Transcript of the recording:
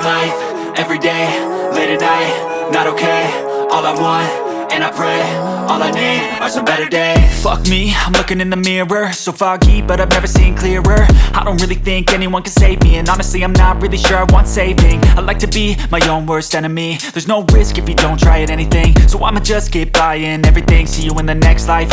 life, every day, late at night, not okay. All I want, and I pray, all I need are some better days. Fuck me, I'm looking in the mirror, so foggy, but I've never seen clearer. I don't really think anyone can save me, and honestly I'm not really sure I want saving. I like to be my own worst enemy. There's no risk if you don't try at anything, so I'ma just keep buying everything. See you in the next life.